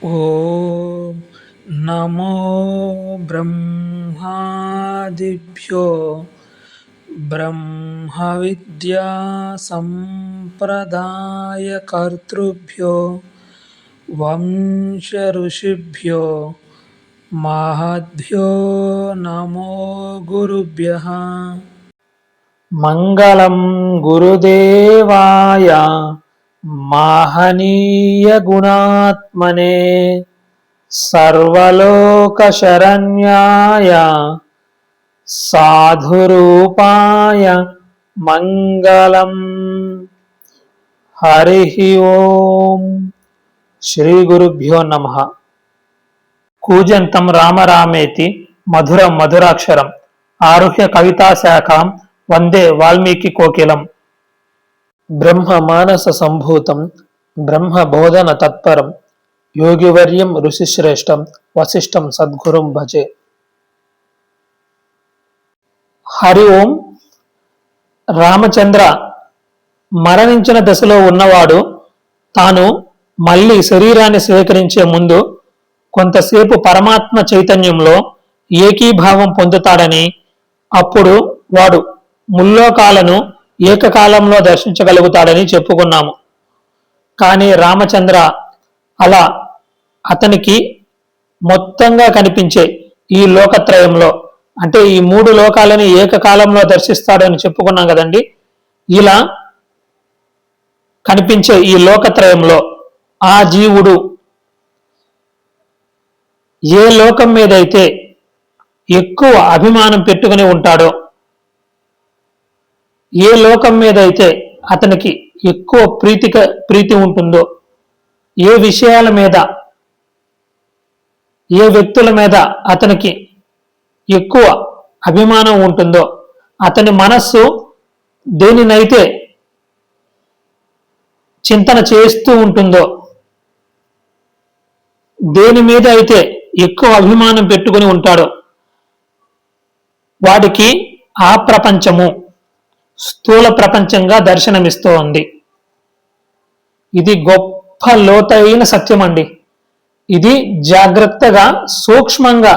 ఓం నమో బ్రహ్మాదిభ్యో బ్రహ్మ విద్యా సంప్రదాయకర్తృభ్యో వంశ ఋషిభ్యో మహద్భ్యో నమో గురుభ్యః. మంగళం గురుదేవాయ మహనీయ గుణాత్మనే సర్వలోకశరణ్యాయ సాధురూపాయ మంగళం. హరి ఓం. శ్రీ గురుభ్యో నమః. కూజంతం రామరామేతి మధురం మధురాక్షరం ఆరుహ్య కవితా శాఖాం వందే వాల్మీకి కోకిలం. బ్రహ్మ మానస సంభూతం బ్రహ్మ బోధన తత్పరం యోగివర్యం ఋషిశ్రేష్టం వశిష్ఠం సద్గురుం భజే. హరి ఓం. రామచంద్ర మరణించిన దశలో ఉన్నవాడు తాను మళ్ళీ శరీరాన్ని స్వీకరించే ముందు కొంతసేపు పరమాత్మ చైతన్యంలో ఏకీభావం పొందుతాడని, అప్పుడు వాడు ముల్లోకాలను ఏకకాలంలో దర్శించగలుగుతాడని చెప్పుకున్నాము. కానీ రామచంద్ర అలా అతనికి మొత్తంగా కనిపించే ఈ లోకత్రయంలో, అంటే ఈ మూడు లోకాలని ఏకకాలంలో దర్శిస్తాడని చెప్పుకున్నాం కదండి. ఇలా కనిపించే ఈ లోకత్రయంలో ఆ జీవుడు ఏ లోకం మీదైతే ఎక్కువ అభిమానం పెట్టుకుని ఉంటాడో, ఏ లోకం మీద అయితే అతనికి ఎక్కువ ప్రీతి ఉంటుందో, ఏ విషయాల మీద ఏ వ్యక్తుల మీద అతనికి ఎక్కువ అభిమానం ఉంటుందో, అతని మనస్సు దేనినైతే చింతన చేస్తూ ఉంటుందో, దేని మీద అయితే ఎక్కువ అభిమానం పెట్టుకుని ఉంటాడో వాడికి ఆ ప్రపంచము స్థూల ప్రపంచంగా దర్శనమిస్తోంది. ఇది గొప్ప లోతైన సత్యం అండి. ఇది జాగ్రత్తగా సూక్ష్మంగా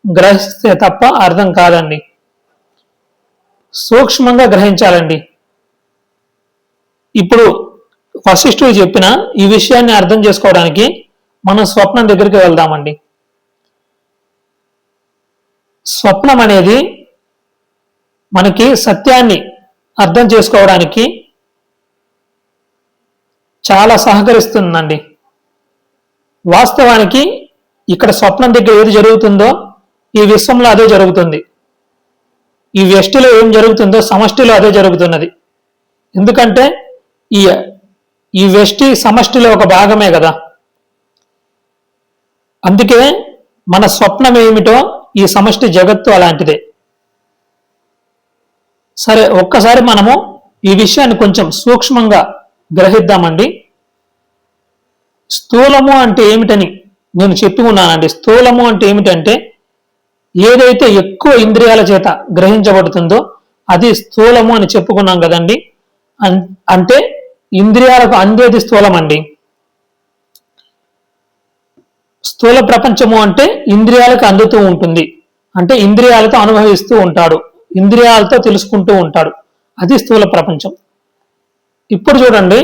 గ్రహిస్తే తప్ప అర్థం కాదండి. సూక్ష్మంగా గ్రహించాలండి. ఇప్పుడు వశిష్ఠుడు చెప్పిన ఈ విషయాన్ని అర్థం చేసుకోవడానికి మనం స్వప్నం దగ్గరికి వెళ్దామండి. స్వప్నం అనేది మనకి సత్యాన్ని అర్థం చేసుకోవడానికి చాలా సహకరిస్తుందండి. వాస్తవానికి ఇక్కడ స్వప్నం దగ్గర ఏది జరుగుతుందో ఈ విశ్వంలో అదే జరుగుతుంది. ఈ వ్యష్టిలో ఏం జరుగుతుందో సమష్టిలో అదే జరుగుతున్నది. ఎందుకంటే ఈ వ్యష్టి సమష్టిలో ఒక భాగమే కదా. అందుకే మన స్వప్నం ఏమిటో ఈ సమష్టి జగత్తు అలాంటిదే. సరే, ఒక్కసారి మనము ఈ విషయాన్ని కొంచెం సూక్ష్మంగా గ్రహిద్దామండి. స్థూలము అంటే ఏమిటని నేను చెప్పి ఉన్నానండి. స్థూలము అంటే ఏమిటంటే ఏదైతే ఎక్కువ ఇంద్రియాల చేత గ్రహించబడుతుందో అది స్థూలము అని చెప్పుకున్నాం కదండి. అంటే ఇంద్రియాలకు అందేది స్థూలం అండి. స్థూల ప్రపంచము అంటే ఇంద్రియాలకు అందుతూ ఉంటుంది, అంటే ఇంద్రియాలతో అనుభవిస్తూ ఉంటాడు, ఇంద్రియాలతో తెలుసుకుంటూ ఉంటాడు. అది స్థూల ప్రపంచం. ఇప్పుడు చూడండి,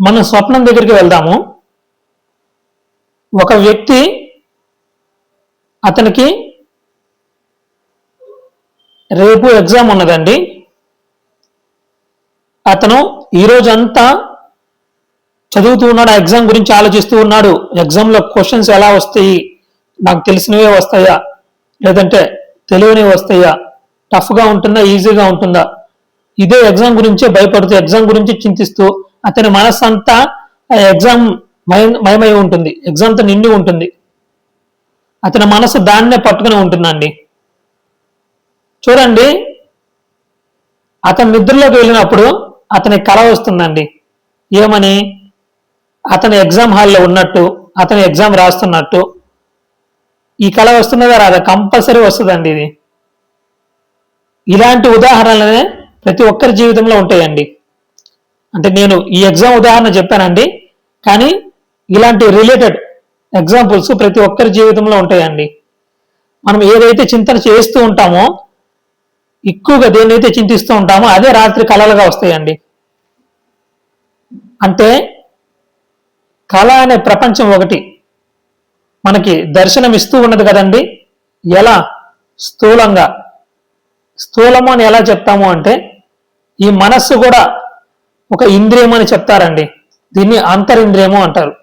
మనం స్వప్నం దగ్గరికి వెళ్దాము. ఒక వ్యక్తి, అతనికి రేపు ఎగ్జామ్ ఉన్నదండి. అతను ఈరోజంతా చదువుతూ ఉన్నాడు, ఆ ఎగ్జామ్ గురించి ఆలోచిస్తూ ఉన్నాడు. ఎగ్జామ్లో క్వశ్చన్స్ ఎలా వస్తాయి, నాకు తెలిసినవే వస్తాయా లేదంటే తెలియనివి వస్తాయా, టఫ్గా ఉంటుందా ఈజీగా ఉంటుందా, ఇదే ఎగ్జామ్ గురించే భయపడుతూ ఎగ్జామ్ గురించి చింతిస్తూ అతని మనస్సు అంతా ఎగ్జామ్ మయమై ఉంటుంది, ఎగ్జామ్తో నిండి ఉంటుంది. అతని మనసు దాన్నే పట్టుకుని ఉంటుందండి. చూడండి, అతని నిద్రలోకి వెళ్ళినప్పుడు అతని కల వస్తుందండి. ఏమని? అతని ఎగ్జామ్ హాల్లో ఉన్నట్టు, అతని ఎగ్జామ్ రాస్తున్నట్టు. ఈ కళ వస్తున్నదా రాదా? కంపల్సరీ వస్తుందండి. ఇది ఇలాంటి ఉదాహరణలనే ప్రతి ఒక్కరి జీవితంలో ఉంటాయండి. అంటే నేను ఈ ఎగ్జామ్ ఉదాహరణ చెప్పానండి, కానీ ఇలాంటి రిలేటెడ్ ఎగ్జాంపుల్స్ ప్రతి ఒక్కరి జీవితంలో ఉంటాయండి. మనం ఏదైతే చింతన చేస్తూ ఉంటామో, ఎక్కువగా దేన్నైతే చింతిస్తూ ఉంటామో అదే రాత్రి కళలుగా వస్తాయండి. అంటే కళ అనే ప్రపంచం ఒకటి మనకి దర్శనం ఇస్తూ ఉన్నది కదండి. ఎలా? స్థూలంగా. స్థూలము అని ఎలా చెప్తాము అంటే, ఈ మనస్సు కూడా ఒక ఇంద్రియం అని చెప్తారండి. దీన్ని అంతరింద్రియము అంటారు.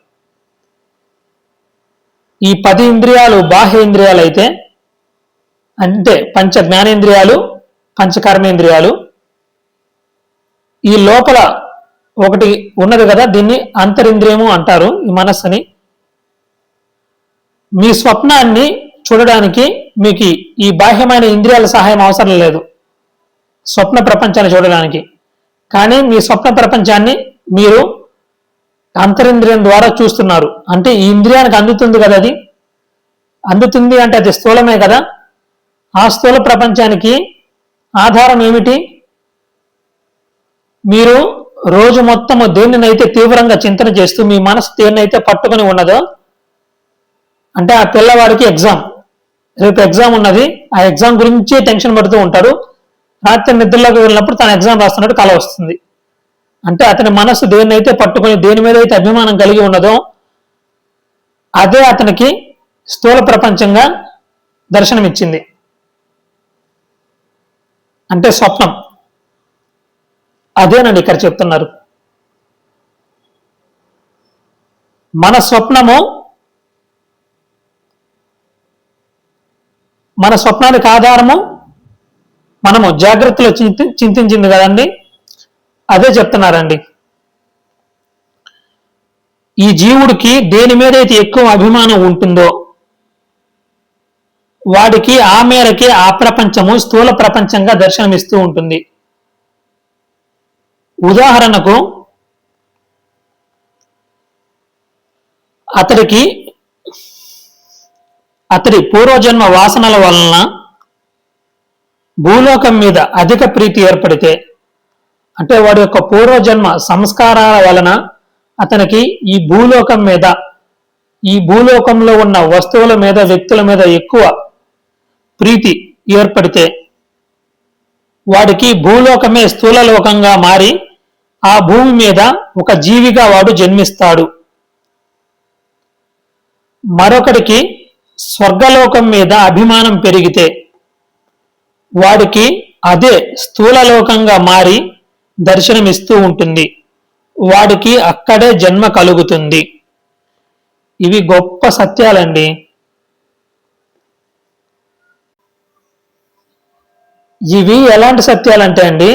ఈ 10 ఇంద్రియాలు బాహ్య ఇంద్రియాలు అయితే, అంటే పంచ జ్ఞానేంద్రియాలు, పంచ కర్మేంద్రియాలు. ఈ లోపల ఒకటి ఉన్నది కదా, దీన్ని అంతరింద్రియము అంటారు, ఈ మనస్సుని. మీ స్వప్నాన్ని చూడడానికి మీకు ఈ బాహ్యమైన ఇంద్రియాల సహాయం అవసరం లేదు స్వప్న ప్రపంచాన్ని చూడడానికి. కానీ మీ స్వప్న ప్రపంచాన్ని మీరు అంతరింద్రియం ద్వారా చూస్తున్నారు. అంటే ఈ ఇంద్రియానికి అందుతుంది కదా, అది అందుతుంది అంటే అది స్థూలమే కదా. ఆ స్థూల ప్రపంచానికి ఆధారం ఏమిటి? మీరు రోజు మొత్తము దేనినైతే తీవ్రంగా చింతన చేస్తూ మీ మనసు దేన్నైతే పట్టుకుని ఉన్నదో, అంటే ఆ పిల్లవాడికి ఎగ్జామ్, రేపు ఎగ్జామ్ ఉన్నది, ఆ ఎగ్జామ్ గురించే టెన్షన్ పడుతూ ఉంటాడు. రాత్రి నిద్రలోకి వెళ్ళినప్పుడు తన ఎగ్జామ్ రాస్తున్నట్టు కల వస్తుంది. అంటే అతని మనసు దేన్నైతే పట్టుకుని దేని మీద అయితే అభిమానం కలిగి ఉన్నదో అదే అతనికి స్థూల ప్రపంచంగా దర్శనమిచ్చింది. అంటే స్వప్నం. అదేనండి ఇక్కడ చెప్తున్నారు. మన స్వప్నము, మన స్వప్నానికి ఆధారము మనము జాగ్రత్తలో చింతించింది కదండి, అదే చెప్తున్నారండి. ఈ జీవుడికి దేని మీద అయితే ఎక్కువ అభిమానం ఉంటుందో వాడికి ఆ మేరకే ఆ ప్రపంచము స్థూల ప్రపంచంగా దర్శనమిస్తూ ఉంటుంది. ఉదాహరణకు అతడి పూర్వజన్మ వాసనల వలన భూలోకం మీద అధిక ప్రీతి ఏర్పడితే, అంటే వాడి యొక్క పూర్వజన్మ సంస్కారాల వలన అతనికి ఈ భూలోకంలో ఉన్న వస్తువుల మీద, వ్యక్తుల మీద ఎక్కువ ప్రీతి ఏర్పడితే వాడికి భూలోకమే స్థూలలోకంగా మారి ఆ భూమి మీద ఒక జీవిగా వాడు జన్మిస్తాడు. మరొకడికి స్వర్గలోకం మీద అభిమానం పెరిగితే వాడికి అదే స్థూలలోకంగా మారి దర్శనమిస్తూ ఉంటుంది. వాడికి అక్కడే జన్మ కలుగుతుంది. ఇవి గొప్ప సత్యాలండి. ఇవి ఎలాంటి సత్యాలంటే అండి,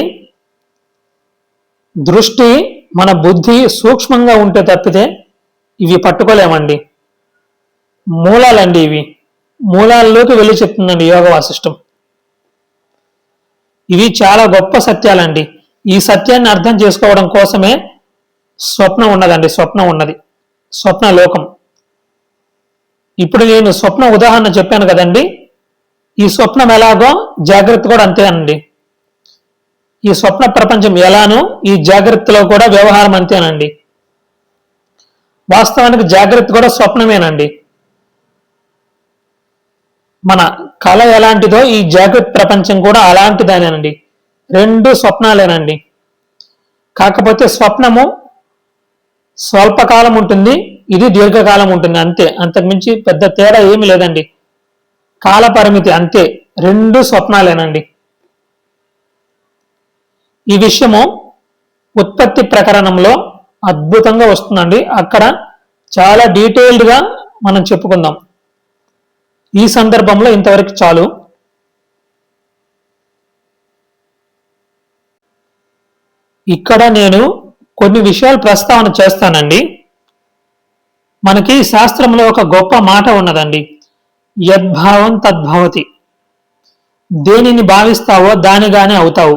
దృష్టి, మన బుద్ధి సూక్ష్మంగా ఉంటే తప్పితే ఇవి పట్టుకోలేమండి. మూలాలండి ఇవి. మూలాల్లోకి వెళ్ళి చెప్తుందండి యోగ వాసిష్టం. ఇవి చాలా గొప్ప సత్యాలండి. ఈ సత్యాన్ని అర్థం చేసుకోవడం కోసమే స్వప్నం ఉన్నదండి. స్వప్నం ఉన్నది, స్వప్న లోకం. ఇప్పుడు నేను స్వప్న ఉదాహరణ చెప్పాను కదండి. ఈ స్వప్నం ఎలాగో జాగ్రత్త కూడా అంతే అండి. ఈ స్వప్న ప్రపంచం ఎలానో ఈ జాగ్రత్తలో కూడా వ్యవహారం అంతేనండి. వాస్తవానికి జాగ్రత్త కూడా స్వప్నమేనండి. మన కళ ఎలాంటిదో ఈ జాగ్రత్త ప్రపంచం కూడా అలాంటిదేనండి. రెండు స్వప్నాలేనండి. కాకపోతే స్వప్నము స్వల్పకాలం ఉంటుంది, ఇది దీర్ఘకాలం ఉంటుంది, అంతే. అంతకుమించి పెద్ద తేడా ఏమి లేదండి. కాల పరిమితి అంతే. రెండు స్వప్నాలేనండి. ఈ విషయము ఉత్పత్తి ప్రకరణంలో అద్భుతంగా వస్తుందండి. అక్కడ చాలా డీటెయిల్డ్గా మనం చెప్పుకుందాం. ఈ సందర్భంలో ఇంతవరకు చాలు. ఇక్కడ నేను కొన్ని విషయాలు ప్రస్తావన చేస్తానండి. మనకి శాస్త్రంలో ఒక గొప్ప మాట ఉన్నదండి, యద్భావం తద్భవతి. దేనిని భావిస్తావో దానిగానే అవుతావు.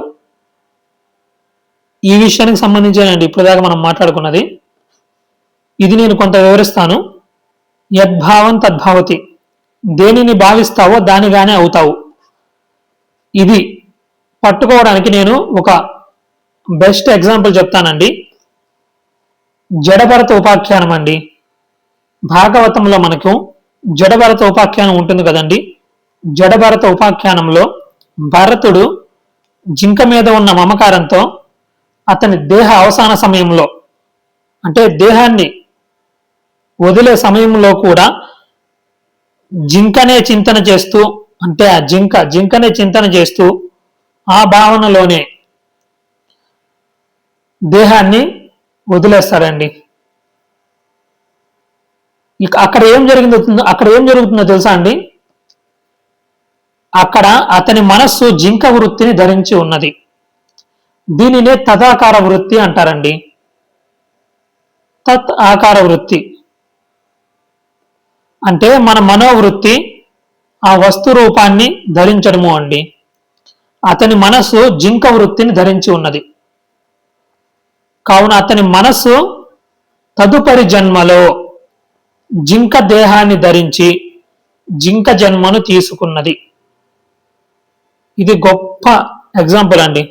ఈ విషయానికి సంబంధించేనండి ఇప్పటిదాకా మనం మాట్లాడుకున్నది. ఇది నేను కొంత వివరిస్తాను. యద్భావం తద్భవతి, దేనిని భావిస్తావో దానిగానే అవుతావు. ఇది పట్టుకోవడానికి నేను ఒక బెస్ట్ ఎగ్జాంపుల్ చెప్తానండి. జడభరత ఉపాఖ్యానం అండి. భాగవతంలో మనకు జడభరత ఉపాఖ్యానం ఉంటుంది కదండి. జడభరత ఉపాఖ్యానంలో భరతుడు జింక మీద ఉన్న మమకారంతో అతని దేహ అవసాన సమయంలో, అంటే దేహాన్ని వదిలే సమయంలో కూడా జింకనే చింతన చేస్తూ, అంటే ఆ జింకనే చింతన చేస్తూ ఆ భావనలోనే దేహాన్ని వదిలేస్తారండి. ఇక అక్కడ ఏం జరుగుతుందో తెలుసా అండి? అక్కడ అతని మనస్సు జింక వృత్తిని ధరించి ఉన్నది. దీనినే తదాకార వృత్తి అంటారండి. తత్ ఆకార వృత్తి అంటే మన మనోవృత్తి ఆ వస్తు రూపాన్ని ధరించడము అండి. అతని మనస్సు జింక వృత్తిని ధరించి ఉన్నది. కావున అతని మనస్సు తదుపరి జన్మలో జింక దేహాన్ని ధరించి జింక జన్మను తీసుకున్నది. ఇది గొప్ప ఎగ్జాంపుల్ అండి.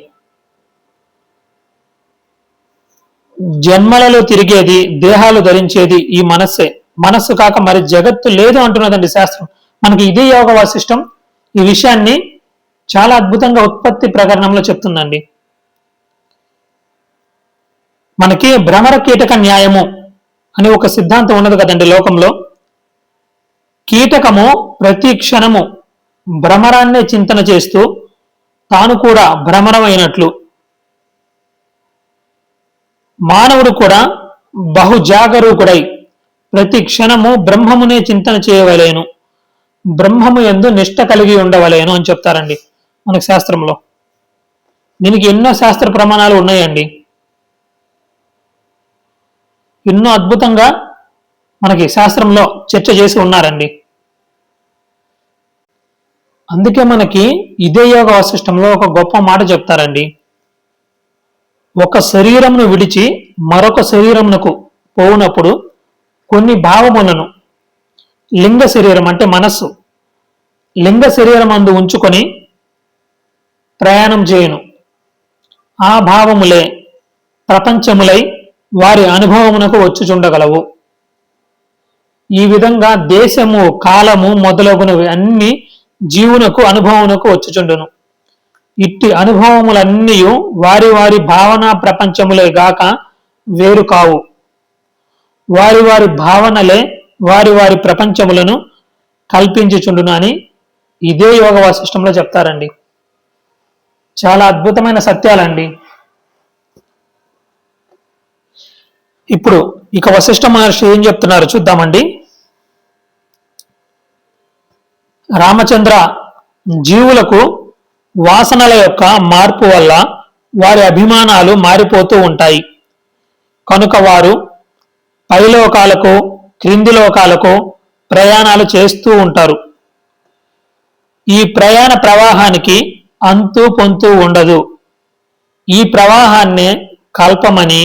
జన్మలలో తిరిగేది, దేహాలు ధరించేది ఈ మనస్సే. మనస్సు కాక మరి జగత్తు లేదు అంటున్నదండి శాస్త్రం. మనకి ఇదే యోగ వాసిష్టం ఈ విషయాన్ని చాలా అద్భుతంగా ఉత్పత్తి ప్రకరణంలో చెప్తుందండి. మనకి భ్రమర కీటక న్యాయము అని ఒక సిద్ధాంతం ఉన్నది కదండి లోకంలో. కీటకము ప్రతి క్షణము భ్రమరాన్నే చింతన చేస్తూ తాను కూడా భ్రమరమైనట్లు, మానవుడు కూడా బహుజాగరూకుడై ప్రతి క్షణము బ్రహ్మమునే చింతన చేయవలేను, బ్రహ్మము యందు నిష్ట కలిగి ఉండవలేను అని చెప్తారండి మనకి శాస్త్రంలో. దీనికి ఎన్నో శాస్త్ర ప్రమాణాలు ఉన్నాయండి. ఎన్నో అద్భుతంగా మనకి శాస్త్రంలో చర్చ చేసి ఉన్నారండి. అందుకే మనకి ఇదే యోగ వాసిష్టంలో ఒక గొప్ప మాట చెప్తారండి. ఒక శరీరమును విడిచి మరొక శరీరమునకు పోవునప్పుడు కొన్ని భావములను లింగ శరీరం అంటే మనస్సు లింగ శరీరం అందు ఉంచుకొని ప్రయాణం చేయను. ఆ భావములే ప్రపంచములై వారి అనుభవమునకు వచ్చుచుండగలవు. ఈ విధంగా దేశము, కాలము మొదలగునవి అన్ని జీవునకు అనుభవమునకు వచ్చుచుండును. ఇట్టి అనుభవములన్నీ వారి వారి భావనా ప్రపంచములే గాక వేరు కావు. వారి వారి భావనలే వారి వారి ప్రపంచములను కల్పించుచుండును అని ఇదే యోగ వాసిష్టంలో చెప్తారండి. చాలా అద్భుతమైన సత్యాలండి. ఇప్పుడు ఇక వశిష్ఠ మహర్షి ఏం చెప్తున్నారు చూద్దామండి. రామచంద్ర, జీవులకు వాసనల యొక్క మార్పు వల్ల వారి అభిమానాలు మారిపోతూ ఉంటాయి. కనుక వారు పైలోకాలకు, క్రింది లోకాలకు ప్రయాణాలు చేస్తూ ఉంటారు. ఈ ప్రయాణ ప్రవాహానికి అంతు పొంతు ఉండదు. ఈ ప్రవాహాన్నే కల్పమని,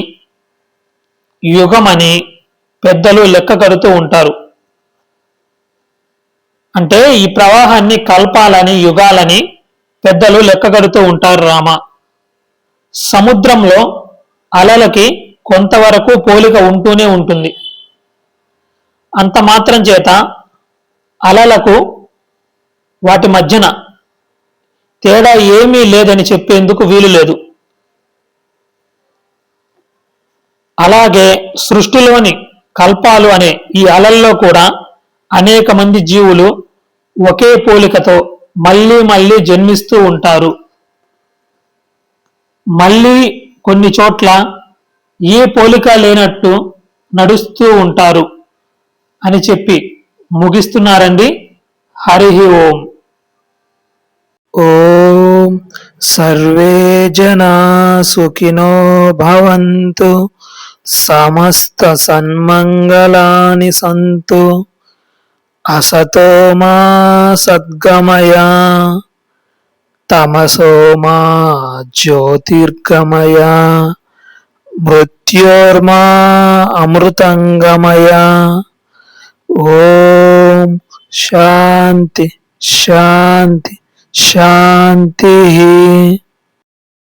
యుగమని పెద్దలు లెక్క కడుతూ ఉంటారు. అంటే ఈ ప్రవాహాన్ని కల్పాలని, యుగాలని పెద్దలు లెక్క కడుతూ ఉంటారు రామ. సముద్రంలో అలలకి కొంతవరకు పోలిక ఉంటూనే ఉంటుంది. అంత మాత్రం చేత అలలకు వాటి మధ్యన తేడా ఏమీ లేదని చెప్పేందుకు వీలు లేదు. అలాగే సృష్టిలోని కల్పాలు అనే ఈ అలల్లో కూడా అనేక మంది జీవులు ఒకే పోలికతో మళ్ళీ మళ్ళీ జన్మిస్తూ ఉంటారు. మళ్ళీ కొన్ని చోట్ల ఏ పోలిక లేనట్టు నడుస్తూ ఉంటారు అని చెప్పి ముగిస్తున్నారండి. హరి ఓం. ఓం సర్వే జనా సుఖినో భవంతు, సమస్త సన్మంగళాని సంతు, అసతో మా సద్గమయ, తమసో మా జ్యోతిర్గమయ, మృత్యోర్మా అమృతంగమయ. ఓం శాంతి శాంతి శాంతి.